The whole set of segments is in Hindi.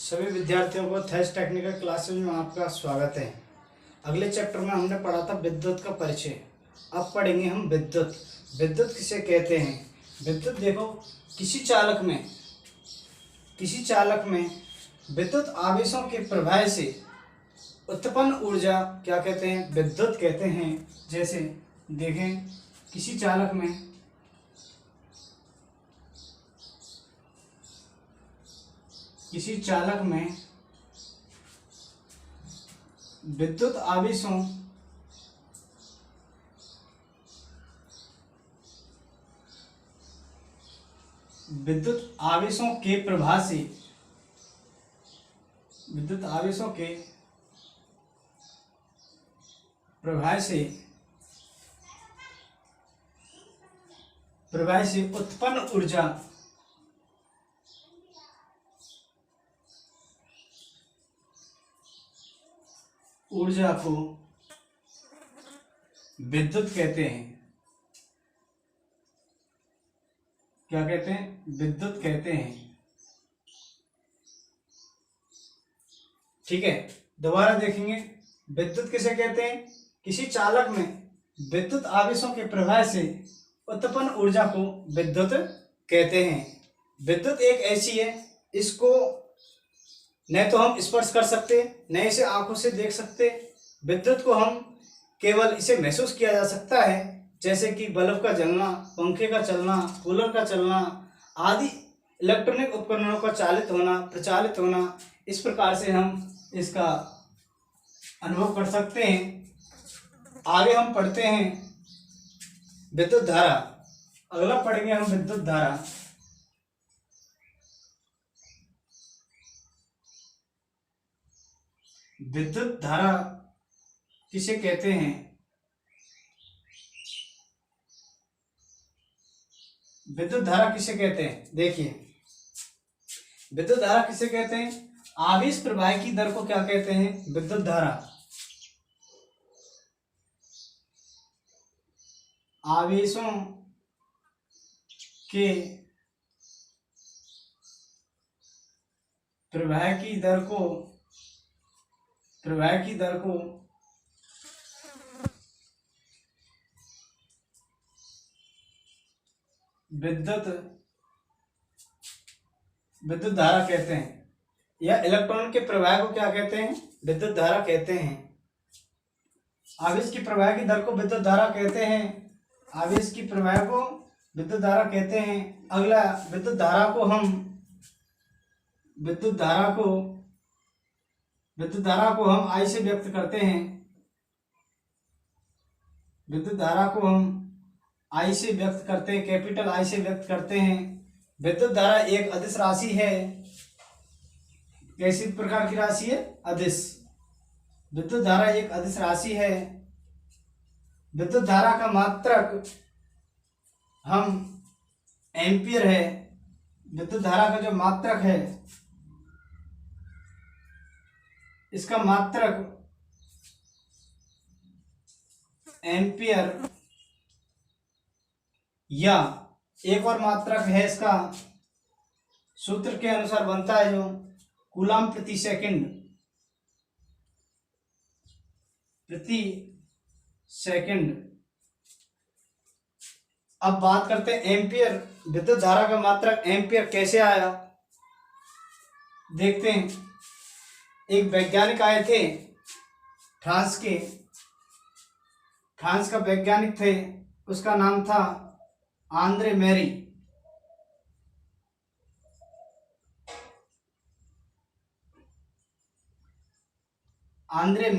सभी विद्यार्थियों को थेस टेक्निकल क्लासेज में आपका स्वागत है। अगले चैप्टर में हमने पढ़ा था विद्युत का परिचय। अब पढ़ेंगे हम विद्युत। विद्युत किसे कहते हैं? विद्युत देखो, किसी चालक में विद्युत आवेशों के प्रवाह से उत्पन्न ऊर्जा क्या कहते हैं? विद्युत कहते हैं। जैसे देखें, किसी चालक में विद्युत आवेशों के प्रवाह से उत्पन्न ऊर्जा को विद्युत कहते हैं। क्या कहते हैं? विद्युत कहते हैं। ठीक है, दोबारा देखेंगे। विद्युत किसे कहते हैं? किसी चालक में विद्युत आवेशों के प्रवाह से उत्पन्न ऊर्जा को विद्युत कहते हैं। विद्युत एक ऐसी है, इसको न तो हम स्पर्श कर सकते, न इसे आंखों से देख सकते। विद्युत को हम केवल इसे महसूस किया जा सकता है, जैसे कि बल्ब का जलना, पंखे का चलना, कूलर का चलना आदि इलेक्ट्रॉनिक उपकरणों का प्रचालित होना। इस प्रकार से हम इसका अनुभव कर सकते हैं। आगे हम पढ़ते हैं विद्युत धारा। अगला पढ़ेंगे हम विद्युत धारा। विद्युत धारा किसे कहते हैं? विद्युत धारा किसे कहते हैं? देखिए, विद्युत धारा किसे कहते हैं? आवेश प्रवाह की दर को क्या कहते हैं? विद्युत धारा। आवेशों के प्रवाह की दर को विद्युत धारा कहते हैं, या इलेक्ट्रॉन के प्रवाह को क्या कहते हैं? विद्युत धारा कहते हैं। आवेश की प्रवाह की दर को विद्युत धारा कहते हैं। आवेश की प्रवाह को विद्युत धारा कहते हैं। अगला, विद्युत धारा को हम आई से व्यक्त करते हैं। विद्युत धारा को हम आई से व्यक्त करते हैं, कैपिटल आई से व्यक्त करते हैं। विद्युत धारा एक अदिश राशि है। कैसी प्रकार की राशि है? अदिश। विद्युत धारा एक अदिश राशि है। विद्युत धारा का मात्रक हम एम्पियर है। विद्युत धारा का जो मात्रक है, इसका मात्रक एम्पियर, या एक और मात्रक है इसका, सूत्र के अनुसार बनता है जो कूलम प्रति सेकंड। अब बात करते हैं एम्पियर। विद्युत धारा का मात्रक एम्पियर कैसे आया, देखते हैं। एक वैज्ञानिक आए थे, फ्रांस का वैज्ञानिक थे, उसका नाम था Andre Marie. Andre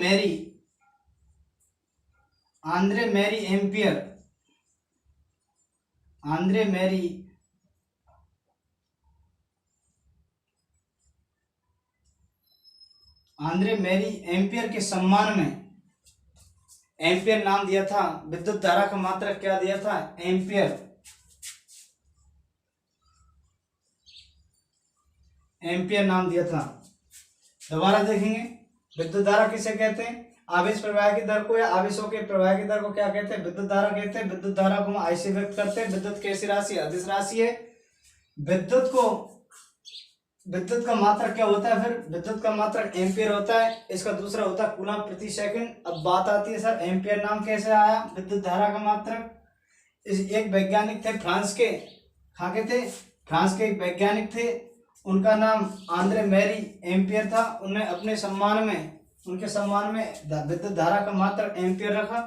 Marie ampere. Andre Marie ampere के सम्मान में एम्पियर नाम दिया था। विद्युत धारा का मात्रक क्या दिया था? एम्पियर नाम दिया था। दोबारा देखेंगे, विद्युत धारा किसे कहते हैं? आवेश प्रवाह की दर को या आवेशों के प्रवाह की दर को क्या कहते हैं? विद्युत धारा कहते हैं। विद्युत धारा को हम आई से व्यक्त करते हैं। विद्युत कैसी राशि? अदिश राशि है। विद्युत को विद्युत का मात्रक क्या होता है? फिर विद्युत का मात्रक एम्पियर होता है। इसका दूसरा होता है कूलम प्रति सेकंड। अब बात आती है सर एम्पियर नाम कैसे आया विद्युत धारा का मात्रक? एक वैज्ञानिक थे फ्रांस के, कहाँ के थे? फ्रांस के एक वैज्ञानिक थे, उनका नाम आंद्रे मैरी एम्पियर था। उन्हें अपने सम्मान में, उनके सम्मान में विद्युत धारा का मात्रक एम्पियर रखा।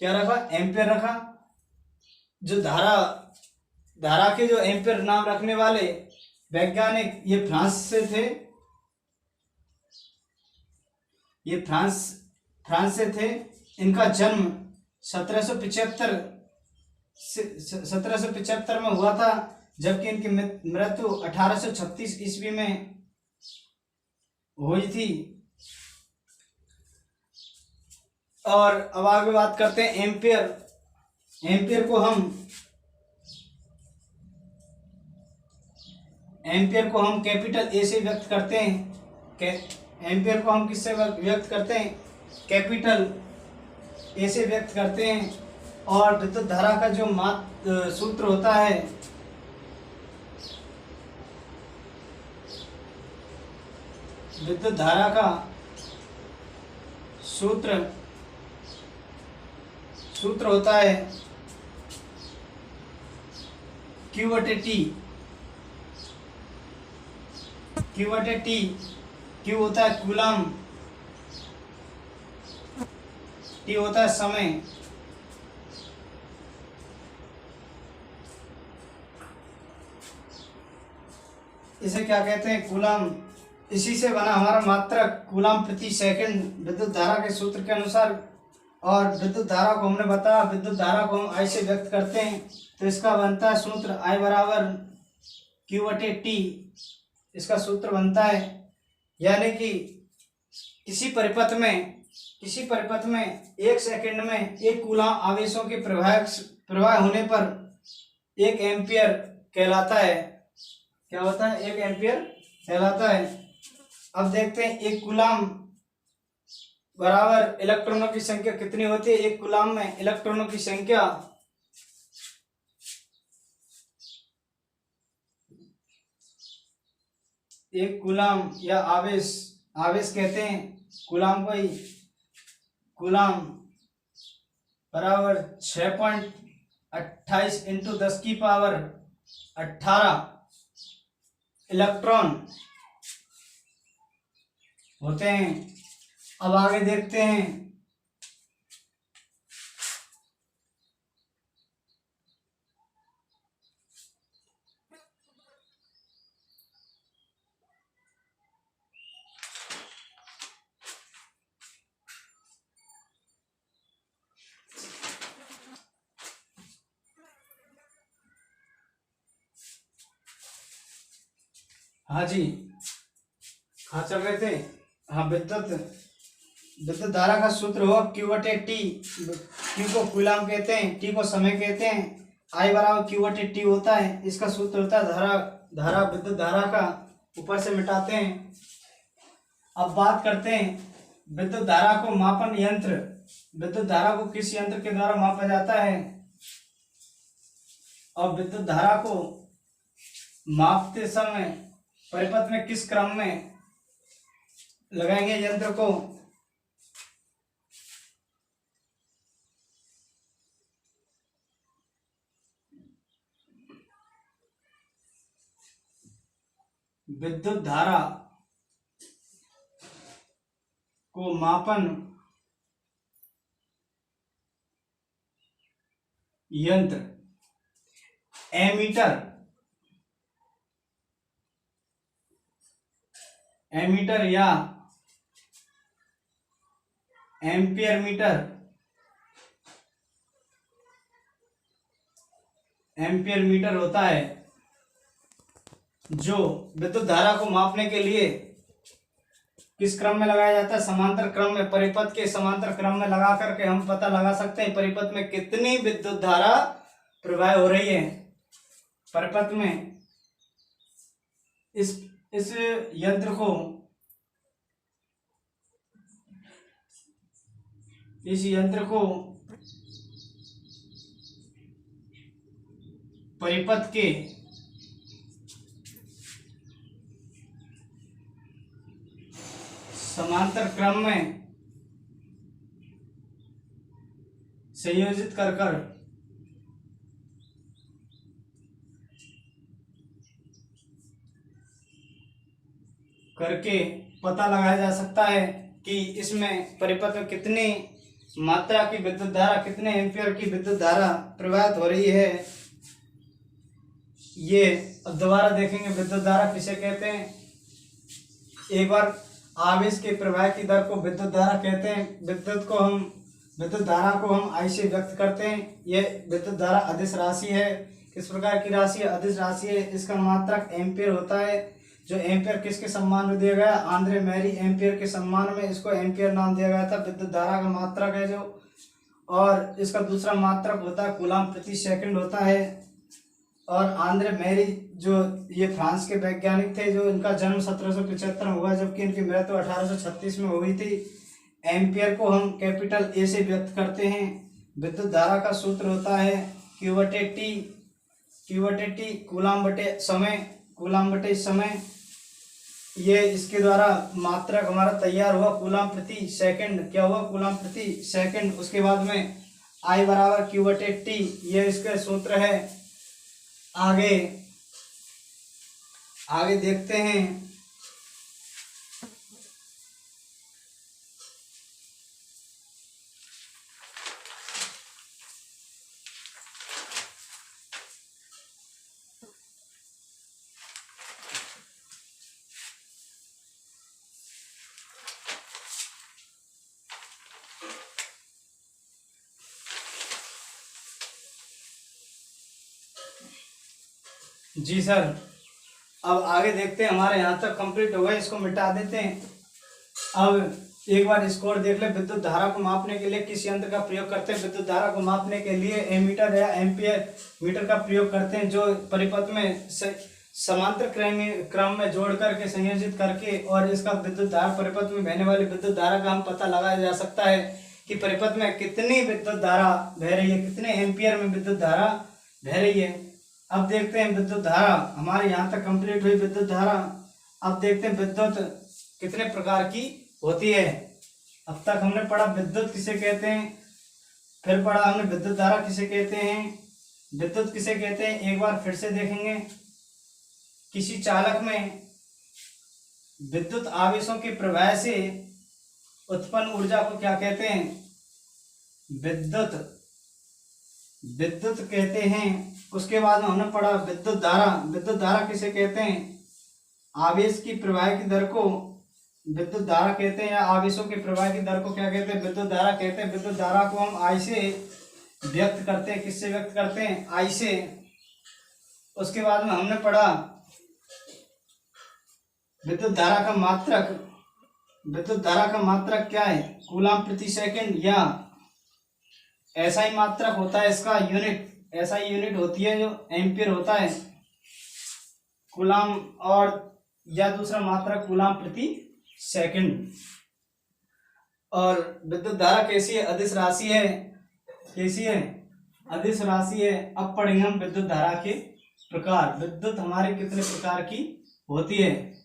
क्या रखा? एम्पियर रखा। जो धारा के जो एम्पियर नाम रखने वाले वैज्ञानिक ये फ्रांस से थे, ये फ्रांस से थे। इनका जन्म 1775 में हुआ था, जबकि इनकी मृत्यु 1836 ईस्वी में हुई थी। और अब आगे बात करते हैं एम्पियर। एम्पियर को हम कैपिटल ए से व्यक्त करते हैं। एम्पियर को हम किससे व्यक्त करते हैं? कैपिटल ए से व्यक्त करते हैं। और विद्युत धारा का जो सूत्र होता है, विद्युत धारा का सूत्र होता है Q/T। Q होता है कूलम, T होता है समय। इसे क्या कहते हैं? कूलम। इसी से बना हमारा मात्रक कूलम प्रति सेकंड विद्युत धारा के सूत्र के अनुसार। और विद्युत धारा को हमने बताया, विद्युत धारा को हम I से व्यक्त करते हैं, तो इसका बनता है सूत्र I बराबर Q/T। इसका सूत्र बनता है, यानी कि किसी परिपथ में 1 सेकंड में 1 कूलम आवेशों के प्रवाह होने पर 1 एम्पियर कहलाता है। क्या होता है? 1 एम्पियर कहलाता है। अब देखते हैं 1 कूलम बराबर इलेक्ट्रॉनों की संख्या कितनी होती है? 1 कूलम में इलेक्ट्रॉनों की संख्या 1 कूलम या आवेश कहते हैं कूलम को ही। कूलम बराबर 6.28 इंटू 10⁻18 इलेक्ट्रॉन होते हैं। अब आगे देखते हैं हाँ जी, कहाँ चल रहे थे? हाँ, विद्युत धारा का सूत्र हो Q/T। Q को कूलम कहते हैं, T को समय कहते हैं, I बराबर Q/T होता है। इसका सूत्र होता है विद्युत धारा का। ऊपर से मिटाते हैं। अब बात करते हैं विद्युत धारा को मापन यंत्र। विद्युत धारा को किस यंत्र के द्वारा मापा जाता है? और विद्युत धारा को मापते समय परिपथ में किस क्रम में लगाएंगे यंत्र को? विद्युत धारा को मापन यंत्र एमीटर या एम्पियर मीटर होता है, जो विद्युत धारा को मापने के लिए किस क्रम में लगाया जाता है? समांतर क्रम में। परिपथ के समांतर क्रम में लगा करके हम पता लगा सकते हैं परिपथ में कितनी विद्युत धारा प्रवाह हो रही है। परिपथ में इस यंत्र को परिपथ के समांतर क्रम में संयोजित कर कर करके पता लगाया जा सकता है कि इसमें परिपथ में कितनी मात्रा की विद्युत धारा, कितने एम्पियर की विद्युत धारा प्रवाहित हो रही है। ये अब दोबारा देखेंगे विद्युत धारा किसे कहते हैं। एक बार आवेश के प्रवाह की दर को विद्युत धारा कहते हैं। विद्युत धारा को हम I से व्यक्त करते हैं। यह विद्युत धारा अदिश राशि है। किस प्रकार की राशि है? अदिश राशि है। इसका मात्रक एम्पियर होता है। जो एम्पियर किसके सम्मान में दिया गया? आंद्रे मैरी एम्पियर के सम्मान में इसको एम्पियर नाम दिया गया था। विद्युत धारा का मात्रक है जो, और इसका दूसरा मात्रक होता है कूलम प्रति सेकंड होता है। और आंद्रे मैरी जो ये फ्रांस के वैज्ञानिक थे, जो इनका जन्म 1775 में हुआ, जबकि इनकी मृत्यु 1836 में हुई थी। एम्पियर को हम कैपिटल ए से व्यक्त करते हैं। विद्युत धारा का सूत्र होता है Q/T कूलम बटे समय। ये इसके द्वारा मात्रक हमारा तैयार हुआ कूलम प्रति सेकंड। क्या हुआ? कूलम प्रति सेकंड। उसके बाद में I बराबर Q/T, ये इसका सूत्र है। आगे देखते हैं। जी सर, अब आगे देखते हैं। हमारे यहाँ तक कंप्लीट हो गए, इसको मिटा देते हैं। अब एक बार स्कोर देख ले। विद्युत धारा को मापने के लिए किस यंत्र का प्रयोग करते हैं? विद्युत धारा को मापने के लिए एमीटर या एम्पियर मीटर का प्रयोग करते हैं, जो परिपथ में समांतर क्रम में जोड़ करके संयोजित करके, और इसका विद्युत धारा परिपथ में बहने वाली विद्युत धारा का हम पता लगाया जा सकता है कि परिपथ में कितनी विद्युत धारा बह रही है, कितने एम्पियर में विद्युत धारा बह रही है। अब देखते हैं विद्युत धारा। हमारे यहाँ तक कंप्लीट हुई विद्युत धारा। अब देखते हैं विद्युत कितने प्रकार की होती है। अब तक हमने पढ़ा विद्युत किसे कहते हैं, फिर पढ़ा हमने विद्युत धारा किसे कहते हैं, विद्युत किसे कहते हैं। एक बार फिर से देखेंगे। किसी चालक में विद्युत आवेशों के प्रवाह से उत्पन्न ऊर्जा को क्या कहते हैं? विद्युत कहते हैं। उसके बाद में हमने पढ़ा विद्युत धारा। विद्युत धारा किसे कहते हैं? आवेश की प्रवाह की दर को विद्युत धारा कहते हैं, या आवेशों के प्रवाह की दर को क्या कहते हैं? विद्युत धारा कहते हैं। विद्युत धारा को हम I से व्यक्त करते हैं। किससे व्यक्त करते हैं? I से। उसके बाद में हमने पढ़ा विद्युत धारा का मात्रक। विद्युत धारा का मात्रक क्या है? कूलम प्रति सेकंड, या SI मात्रक होता है इसका यूनिट। SI यूनिट होती है जो एम्पियर होता है कूलम, और या दूसरा मात्रक कूलम प्रति सेकंड। और विद्युत धारा कैसी है? अदिश राशि है। कैसी है? अदिश राशि है। अब पढ़ेंगे हम विद्युत धारा के प्रकार। विद्युत हमारे कितने प्रकार की होती है।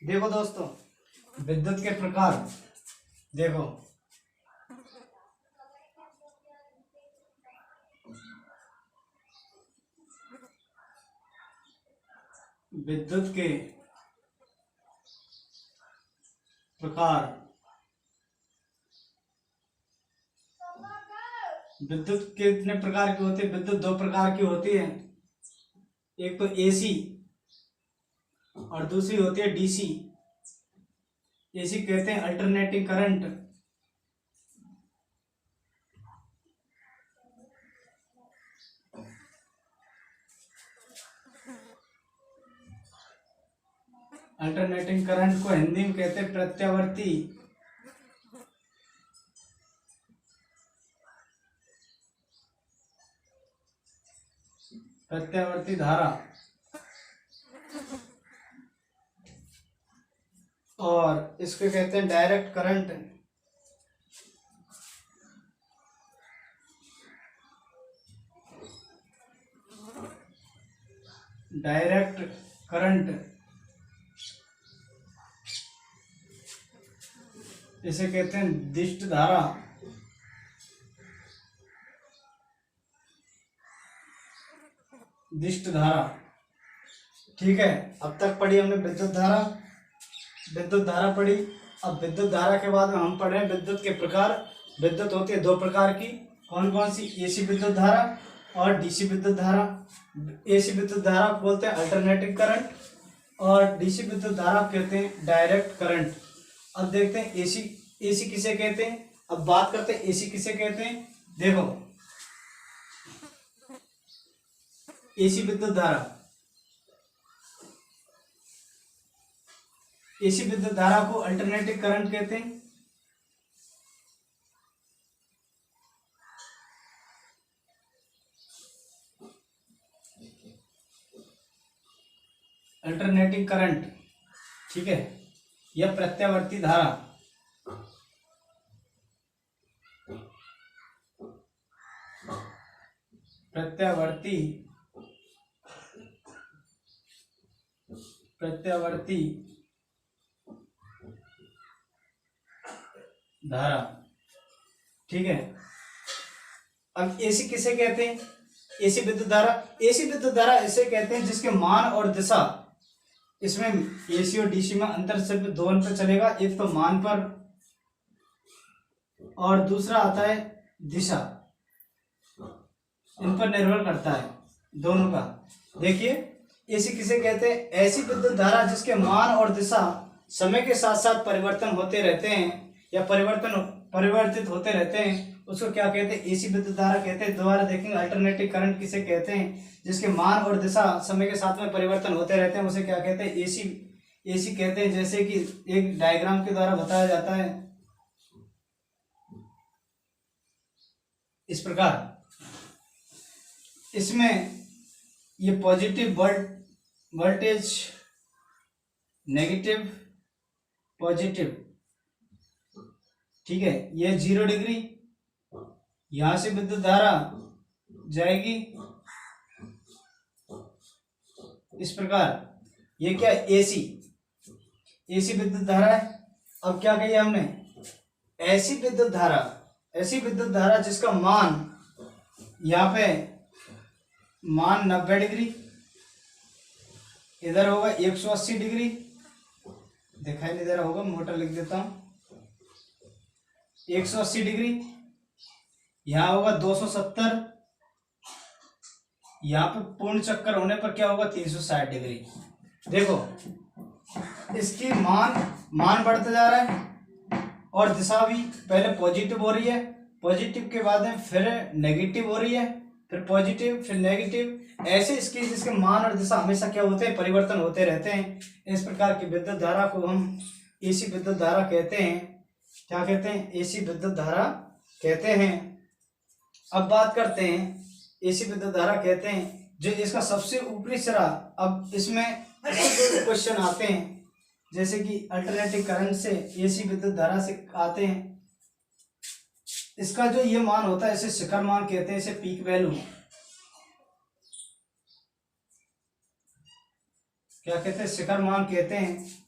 देखो दोस्तों, विद्युत के प्रकार देखो। विद्युत के प्रकार। विद्युत कितने प्रकार की होती है? विद्युत दो प्रकार की होती है। एक तो AC और दूसरी होती है DC। AC कहते हैं अल्टरनेटिंग करंट। अल्टरनेटिंग करंट को हिंदी में कहते हैं प्रत्यावर्ती। प्रत्यावर्ती धारा। और इसको कहते हैं डायरेक्ट करंट। डायरेक्ट करंट, इसे कहते हैं दिष्ट धारा। दिष्ट धारा, ठीक है। अब तक पढ़ी हमने विद्युत धारा, विद्युत धारा पढ़ी। अब विद्युत धारा के बाद में हम पढ़ रहे हैं विद्युत के प्रकार। विद्युत होती है दो प्रकार की, कौन कौन सी? एसी विद्युत धारा और डीसी विद्युत धारा। एसी विद्युत धारा को बोलते हैं अल्टरनेटिंग करंट और डीसी विद्युत धारा कहते हैं डायरेक्ट करंट। अब देखते हैं एसी, एसी किसे कहते हैं। अब बात करते हैं एसी किसे कहते हैं। देखो, एसी विद्युत धारा, एसी विद्युत धारा को अल्टरनेटिंग करंट कहते हैं। अल्टरनेटिंग करंट, ठीक है, यह प्रत्यावर्ती धारा, प्रत्यावर्ती धारा, ठीक है। अब एसी किसे कहते हैं? एसी विद्युत धारा, एसी विद्युत धारा इसे कहते हैं जिसके मान और दिशा, इसमें एसी और डीसी में अंतर सिर्फ दो अंतर चलेगा, एक तो मान पर और दूसरा आता है दिशा, इन पर निर्भर करता है दोनों का। देखिए, एसी किसे कहते हैं? ऐसी विद्युत धारा जिसके मान और दिशा समय के साथ साथ परिवर्तन होते रहते हैं या परिवर्तित होते रहते हैं, उसको क्या कहते हैं? एसी विद्युत धारा कहते हैं। दोबारा देखेंगे, अल्टरनेटिंग करंट किसे कहते हैं? जिसके मान और दिशा समय के साथ में परिवर्तन होते रहते हैं, उसे क्या कहते हैं? एसी। एसी कहते हैं, जैसे कि एक डायग्राम के द्वारा बताया जाता है इस प्रकार। इसमें ये पॉजिटिव वोल्टेज, नेगेटिव पॉजिटिव, ठीक है, ये 0 डिग्री, यहां से विद्युत धारा जाएगी इस प्रकार। ये क्या? एसी, एसी विद्युत धारा है। अब क्या कहिए हमने? ऐसी विद्युत धारा, ऐसी विद्युत धारा जिसका मान, यहाँ पे मान 90 डिग्री, इधर होगा 180 डिग्री, दिखाई नहीं दे रहा होगा, मोटा लिख देता हूं, 180 डिग्री, यहाँ होगा 270, यहाँ पे पूर्ण चक्कर होने पर क्या होगा? 360 डिग्री। देखो, इसकी मान बढ़ता जा रहा है और दिशा भी पहले पॉजिटिव हो रही है, पॉजिटिव के बाद में फिर नेगेटिव हो रही है, फिर पॉजिटिव, फिर नेगेटिव, ऐसे इसकी जिसके मान और दिशा हमेशा क्या होते हैं? परिवर्तन होते रहते हैं। इस प्रकार की विद्युत धारा को हम एसी विद्युत धारा कहते हैं। क्या कहते हैं? एसी विद्युत धारा कहते हैं। अब बात करते हैं, एसी विद्युत धारा कहते हैं जो इसका सबसे ऊपरी सिरा। अब इसमें ऐसे क्वेश्चन आते हैं जैसे कि अल्टरनेटिंग करंट से, एसी विद्युत धारा से आते हैं। इसका जो ये मान होता है इसे शिखर मान कहते हैं, इसे पीक वैल्यू क्या कहते हैं? शिखर मान कहते हैं।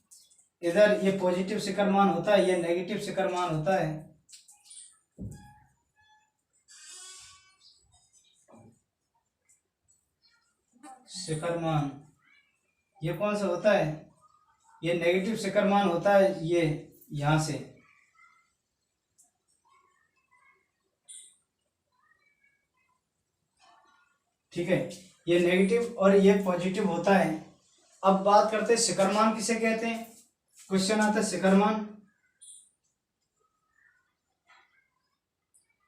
इधर ये पॉजिटिव शिखर मान होता है, ये नेगेटिव शिखर मान होता है। शिखर मान ये कौन सा होता है? ये नेगेटिव शिखर मान होता है, ये यहां से, ठीक है, ये नेगेटिव और ये पॉजिटिव होता है। अब बात करते हैं शिखर मान किसे कहते हैं। क्वेश्चन आता है शिखर मान,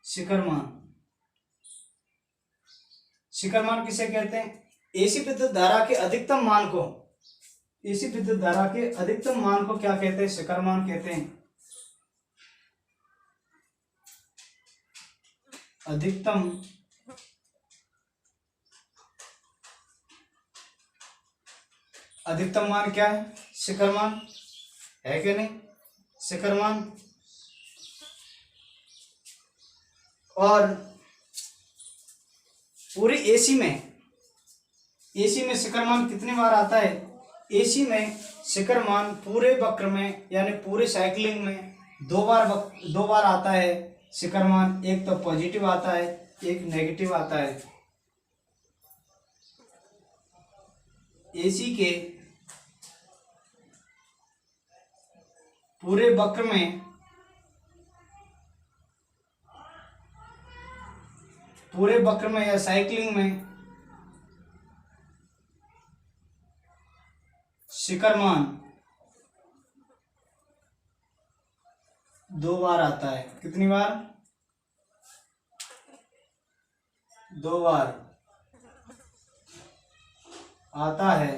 शिखर मान, शिखर मान किसे कहते हैं? एसी विद्युत धारा के अधिकतम मान को, एसी विद्युत धारा के अधिकतम मान को क्या कहते हैं? शिखर मान कहते हैं। अधिकतम अधिकतम मान क्या है? शिखर मान है कि नहीं? शिखर मान। और पूरी एसी में एसी में शिखर मान कितनी बार आता है? एसी में शिखर मान पूरे वक्र में यानी पूरे साइकिलिंग में दो बार आता है शिखर मान। एक तो पॉजिटिव आता है, एक नेगेटिव आता है। एसी के पूरे वक्र में या साइकिलिंग में शिखर मान दो बार आता है। कितनी बार? दो बार आता है।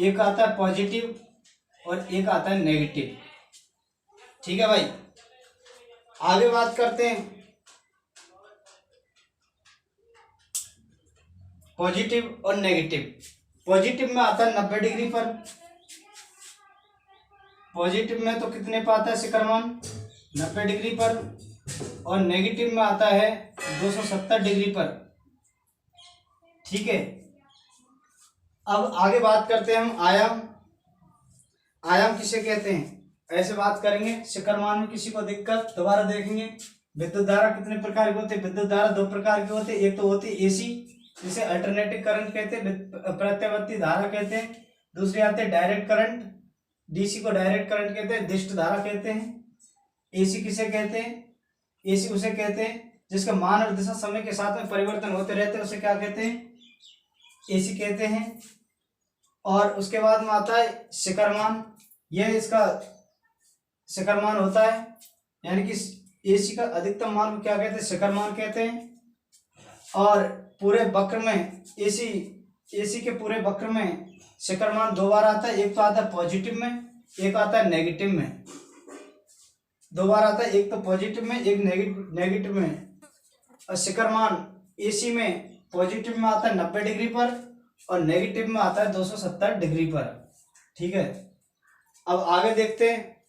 एक आता है पॉजिटिव और एक आता है नेगेटिव। ठीक है भाई, आगे बात करते हैं पॉजिटिव और नेगेटिव। पॉजिटिव में आता है 90 डिग्री पर। पॉजिटिव में तो कितने पर आता है शिखर मान? 90 डिग्री पर। और नेगेटिव में आता है 270 डिग्री पर। ठीक है, अब आगे बात करते हैं हम आयाम। आयाम किसे कहते हैं? ऐसे बात करेंगे, शिखर मान में किसी को दिक्कत दोबारा देखेंगे। विद्युत धारा कितने प्रकार के होते हैं? विद्युत धारा दो प्रकार के होते हैं। एक तो होती है एसी, जिसे अल्टरनेटिंग करंट कहते हैं, प्रत्यावर्ती धारा कहते हैं। दूसरी आते हैं डायरेक्ट करंट, डीसी को डायरेक्ट करंट कहते हैं, दिष्ट धारा कहते हैं। एसी किसे कहते हैं? एसी उसे कहते हैं जिसका मान और दिशा समय के साथ में परिवर्तन होते रहते हैं, उसे क्या कहते हैं? एसी कहते हैं। और उसके बाद में आता है शिखर मान। यह इसका शिखर मान होता है, यानी कि एसी का अधिकतम मान को क्या कहते हैं? शिखर मान कहते हैं। और पूरे वक्र में एसी के पूरे वक्र में शिखर मान दो बार आता है। एक तो आता है पॉजिटिव में, एक आता है नेगेटिव में। दो बार आता है, एक तो पॉजिटिव में, एक नेगेटिव में। और शिखर मान एसी में पॉजिटिव में आता है 90 डिग्री पर और नेगेटिव में आता है 270 डिग्री पर। ठीक है, अब आगे देखते हैं